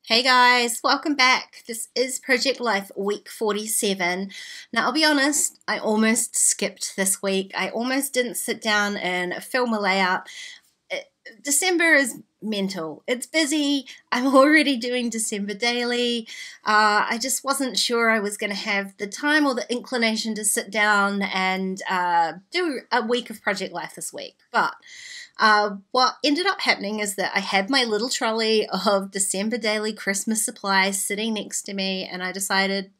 Hey guys, welcome back. This is Project Life week 47. Now I'll be honest, I almost skipped this week. I almost didn't sit down and film a layout. December is mental. It's busy. I'm already doing December daily. I just wasn't sure I was going to have the time or the inclination to sit down and do a week of Project Life this week. But what ended up happening is that I had my little trolley of December daily Christmas supplies sitting next to me, and I decided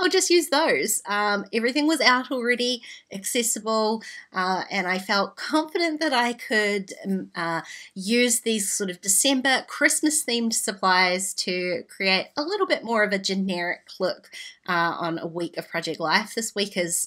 I'll just use those. Everything was out already, accessible, and I felt confident that I could use these sort of December Christmas themed supplies to create a little bit more of a generic look on a week of Project Life. This week is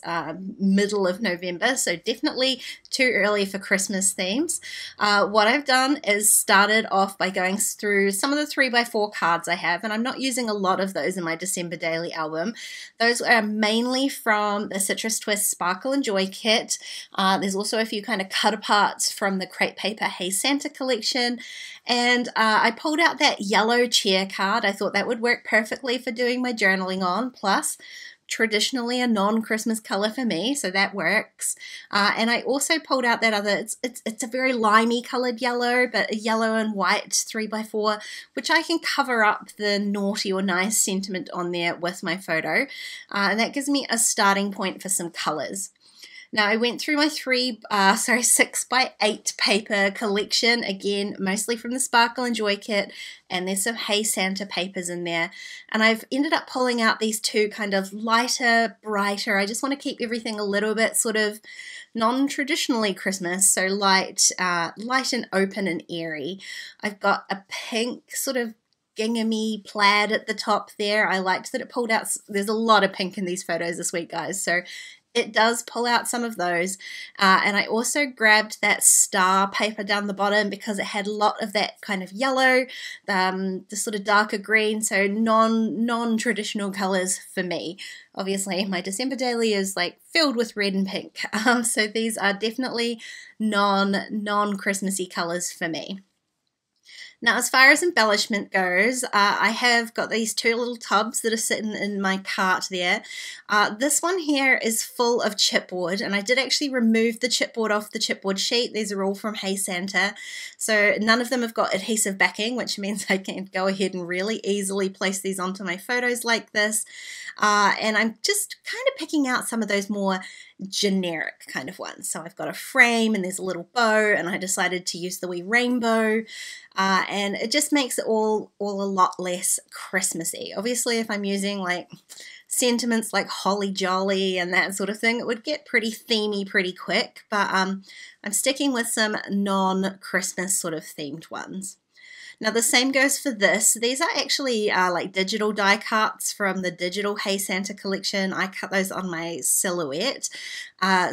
middle of November, so definitely too early for Christmas themes. What I've done is started off by going through some of the 3x4 cards I have, and I'm not using a lot of those in my December daily album. Those are mainly from the Citrus Twist Sparkle and Joy kit. There's also a few kind of cut aparts from the Crepe Paper Hey Santa collection, and I pulled out that yellow cheer card. I thought that would work perfectly for doing my journaling on, plus traditionally a non-Christmas color for me, so that works. And I also pulled out that other, it's a very limey colored yellow, but a yellow and white 3x4, which I can cover up the naughty or nice sentiment on there with my photo. And that gives me a starting point for some colors. Now I went through my 6x8 paper collection, again mostly from the Sparkle and Joy kit, and there's some Hey Santa papers in there, and I've ended up pulling out these two kind of lighter, brighter. I just want to keep everything a little bit sort of non-traditionally Christmas, so light and open and airy. I've got a pink sort of ginghamy plaid at the top there. I liked that it pulled out. There's a lot of pink in these photos this week, guys, so it does pull out some of those. And I also grabbed that star paper down the bottom because it had a lot of that kind of yellow, the sort of darker green, so non-traditional colors for me. Obviously, my December daily is like filled with red and pink. So these are definitely non-Christmassy colors for me. Now, as far as embellishment goes, I have got these two little tubs that are sitting in my cart there. This one here is full of chipboard, and I did actually remove the chipboard off the chipboard sheet. These are all from Hey Santa, so none of them have got adhesive backing, which means I can go ahead and really easily place these onto my photos like this. And I'm just kind of picking out some of those more generic kind of ones. So I've got a frame and there's a little bow, and I decided to use the wee rainbow, and it just makes it all a lot less Christmassy. Obviously, if I'm using like sentiments like holly jolly and that sort of thing, it would get pretty themey pretty quick, but I'm sticking with some non-Christmas sort of themed ones. Now the same goes for this. These are actually like digital die cuts from the digital Hey Santa collection. I cut those on my Silhouette,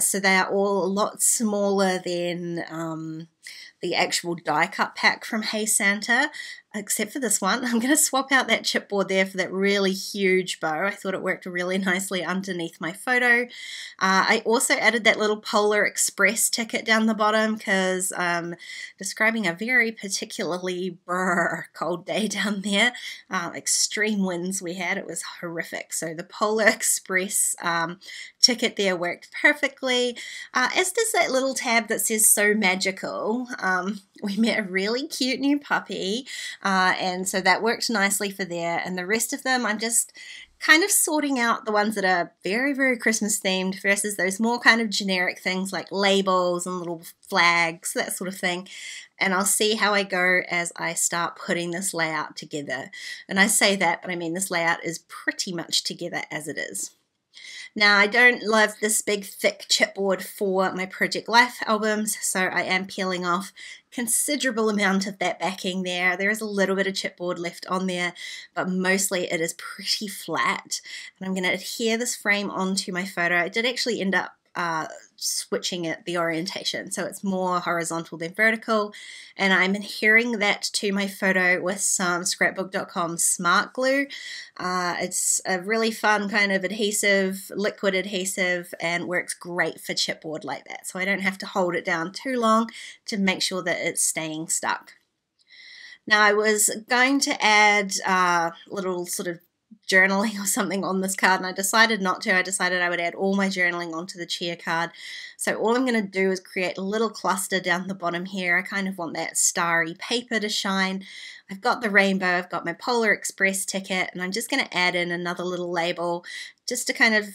so they are all a lot smaller than the actual die cut pack from Hey Santa, except for this one. I'm going to swap out that chipboard there for that really huge bow. I thought it worked really nicely underneath my photo. I also added that little Polar Express ticket down the bottom because I'm describing a very particularly cold day down there. Extreme winds we had. It was horrific. So the Polar Express ticket there worked perfectly, as does that little tab that says "So Magical." We met a really cute new puppy, and so that worked nicely for there. And the rest of them, I'm just kind of sorting out the ones that are very, very Christmas themed versus those more kind of generic things like labels and little flags, that sort of thing. And I'll see how I go as I start putting this layout together. And I say that, but I mean this layout is pretty much together as it is. Now, I don't love this big thick chipboard for my Project Life albums, so I am peeling off considerable amount of that backing there. There is a little bit of chipboard left on there, but mostly it is pretty flat. And I'm going to adhere this frame onto my photo. I did actually end up switching it, the orientation, so it's more horizontal than vertical, and I'm adhering that to my photo with some scrapbook.com smart glue. It's a really fun kind of adhesive, liquid adhesive, and works great for chipboard like that, so I don't have to hold it down too long to make sure that it's staying stuck. Now I was going to add little sort of journaling or something on this card, and I decided not to. I decided I would add all my journaling onto the cheer card. So all I'm going to do is create a little cluster down the bottom here. I kind of want that starry paper to shine. I've got the rainbow, I've got my Polar Express ticket, and I'm just going to add in another little label just to kind of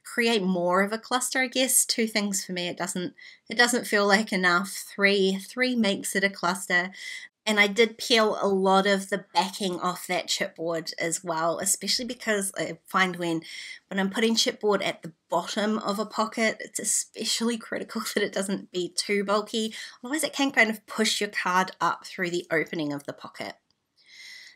create more of a cluster, I guess. Two things for me. It doesn't feel like enough. Three makes it a cluster. And I did peel a lot of the backing off that chipboard as well, especially because I find when I'm putting chipboard at the bottom of a pocket, it's especially critical that it doesn't be too bulky. Otherwise it can kind of push your card up through the opening of the pocket.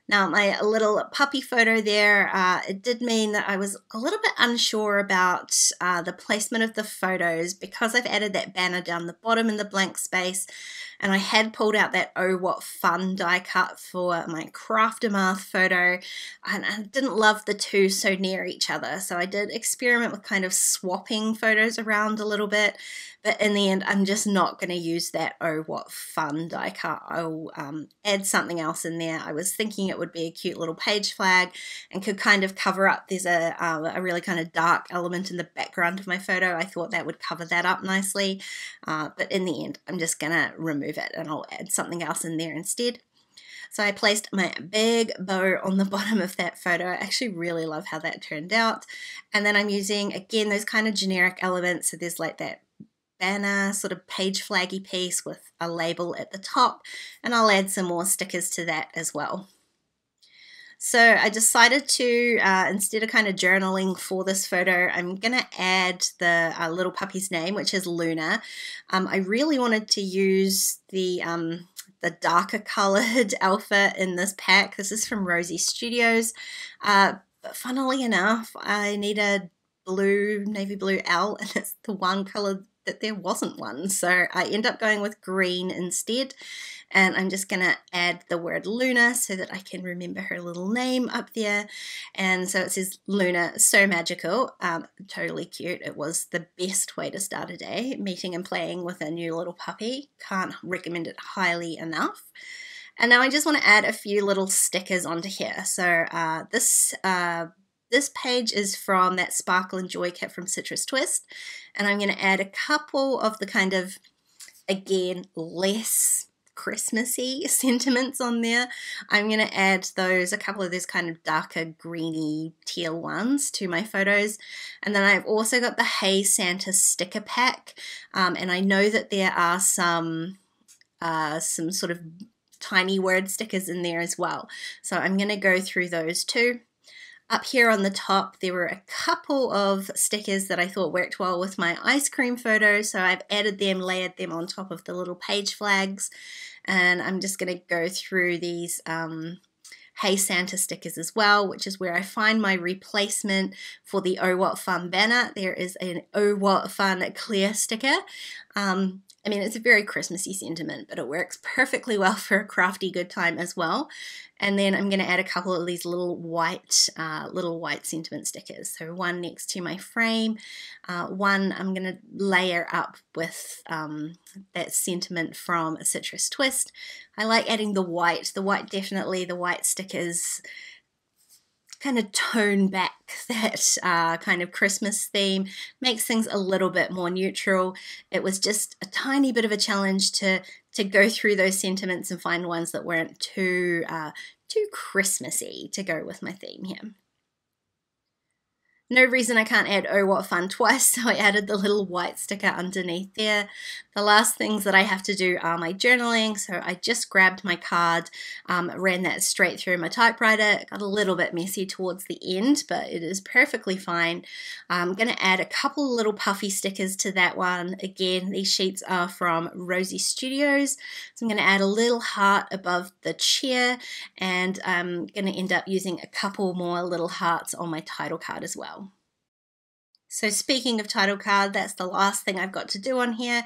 Now my little puppy photo there, it did mean that I was a little bit unsure about the placement of the photos because I've added that banner down the bottom in the blank space, and I had pulled out that Oh What Fun die cut for my Craftermath photo, and I didn't love the two so near each other, so I did experiment with kind of swapping photos around a little bit. But in the end, I'm just not going to use that Oh What Fun die cut. I'll add something else in there. I was thinking it would be a cute little page flag and could kind of cover up. There's a really kind of dark element in the background of my photo. I thought that would cover that up nicely. But in the end, I'm just going to remove it and I'll add something else in there instead. So I placed my big bow on the bottom of that photo. I actually really love how that turned out. And then I'm using, again, those kind of generic elements. So there's like that banner sort of page flaggy piece with a label at the top, and I'll add some more stickers to that as well. So I decided to, instead of kind of journaling for this photo, I'm going to add the little puppy's name, which is Luna. I really wanted to use the darker colored alpha in this pack. This is from Rosie Studios, but funnily enough, I need a blue, navy blue L, and it's the one color that there wasn't one, so I end up going with green instead, and I'm just gonna add the word Luna so that I can remember her little name up there. And so it says Luna, so magical. Totally cute. It was the best way to start a day, meeting and playing with a new little puppy. Can't recommend it highly enough. And now I just want to add a few little stickers onto here. So this page is from that Sparkle and Joy kit from Citrus Twist, and I'm going to add a couple of the kind of, again, less Christmassy sentiments on there. I'm going to add a couple of those kind of darker greeny teal ones to my photos. And then I've also got the Hey Santa sticker pack, and I know that there are some sort of tiny word stickers in there as well. So I'm going to go through those too. Up here on the top, there were a couple of stickers that I thought worked well with my ice cream photo, so I've added them, layered them on top of the little page flags, and I'm just going to go through these Hey Santa stickers as well, which is where I find my replacement for the Oh What Fun banner. There is an Oh What Fun clear sticker. I mean, it's a very Christmassy sentiment, but it works perfectly well for a crafty good time as well. And then I'm going to add a couple of these little white sentiment stickers. So one next to my frame, one I'm going to layer up with that sentiment from a Citrus Twist. I like adding the white. The white stickers kind of tone back that kind of Christmas theme, makes things a little bit more neutral. It was just a tiny bit of a challenge to go through those sentiments and find ones that weren't too Christmassy to go with my theme here. No reason I can't add Oh What Fun twice, so I added the little white sticker underneath there. The last things that I have to do are my journaling, so I just grabbed my card, ran that straight through my typewriter. It got a little bit messy towards the end, but it is perfectly fine. I'm going to add a couple little puffy stickers to that one. Again, these sheets are from Rosie Studios, so I'm going to add a little heart above the chair, and I'm going to end up using a couple more little hearts on my title card as well. So speaking of title card, that's the last thing I've got to do on here.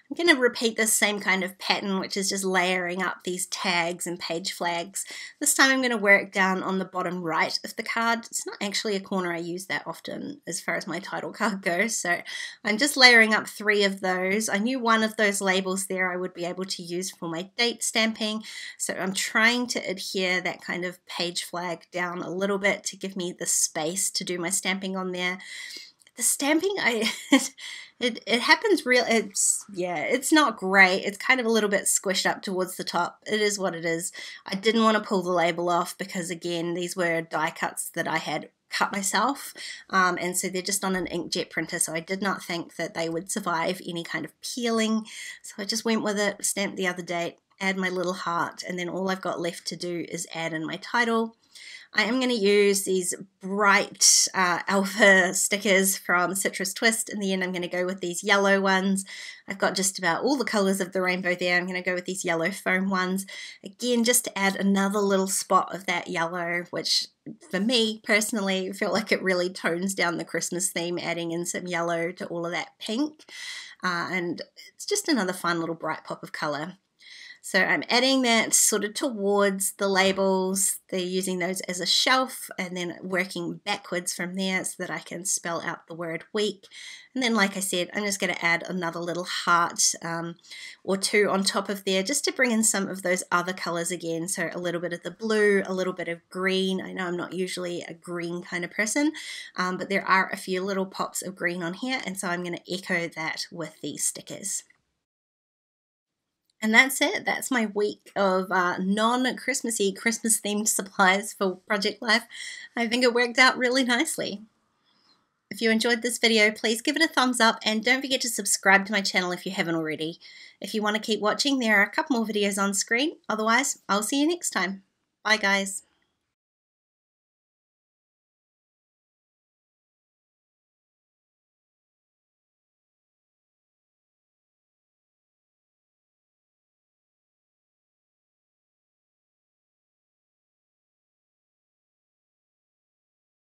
I'm going to repeat this same kind of pattern, which is just layering up these tags and page flags. This time I'm going to work down on the bottom right of the card. It's not actually a corner I use that often as far as my title card goes, so I'm just layering up 3 of those. I knew one of those labels there I would be able to use for my date stamping, so I'm trying to adhere that kind of page flag down a little bit to give me the space to do my stamping on there. The stamping, it happens real, it's not great. It's kind of a little bit squished up towards the top. It is what it is. I didn't want to pull the label off because, again, these were die cuts that I had cut myself, and so they're just on an inkjet printer, so I did not think that they would survive any kind of peeling, so I just went with it, stamped the other date, add my little heart, and then all I've got left to do is add in my title. I am going to use these bright alpha stickers from Citrus Twist. In the end, I'm going to go with these yellow ones. I've got just about all the colours of the rainbow there. I'm going to go with these yellow foam ones. Again, just to add another little spot of that yellow, which for me personally, I feel like it really tones down the Christmas theme, adding in some yellow to all of that pink. And it's just another fun little bright pop of colour. So I'm adding that sort of towards the labels. They're using those as a shelf and then working backwards from there so that I can spell out the word week. And then, like I said, I'm just going to add another little heart or 2 on top of there just to bring in some of those other colors again. So a little bit of the blue, a little bit of green. I know I'm not usually a green kind of person, but there are a few little pops of green on here, and so I'm going to echo that with these stickers. And that's it. That's my week of non-Christmassy, Christmas-themed supplies for Project Life. I think it worked out really nicely. If you enjoyed this video, please give it a thumbs up and don't forget to subscribe to my channel if you haven't already. If you want to keep watching, there are a couple more videos on screen. Otherwise, I'll see you next time. Bye, guys.